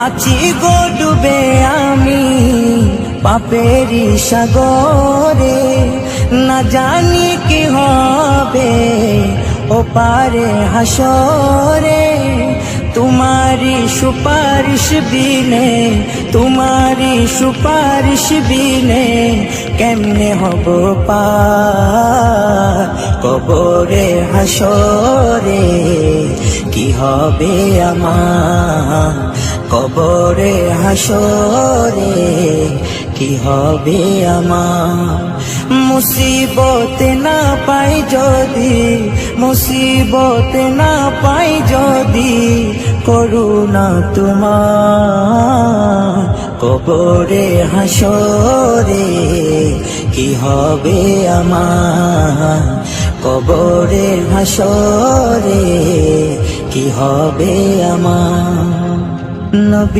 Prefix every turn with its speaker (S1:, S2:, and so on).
S1: আছি গো ডুবে আমি পাপেরি সাগরে, না জানি কি হবে ও পারে হাসরে। তোমারি সুপারিশ বিনে, তোমারি সুপারিশ বিনে কেমনে হব পার কবরে হাসরে। কি হবে আমার কবরে হাসরে, কি হবে আমার। মুসিবত না পাই যদি, মুসিবত না পাই যদি করুণা তোমার কবরে হাসরে। কি হবে আমার কবরে হাসরে, কি হবে আমার। নবী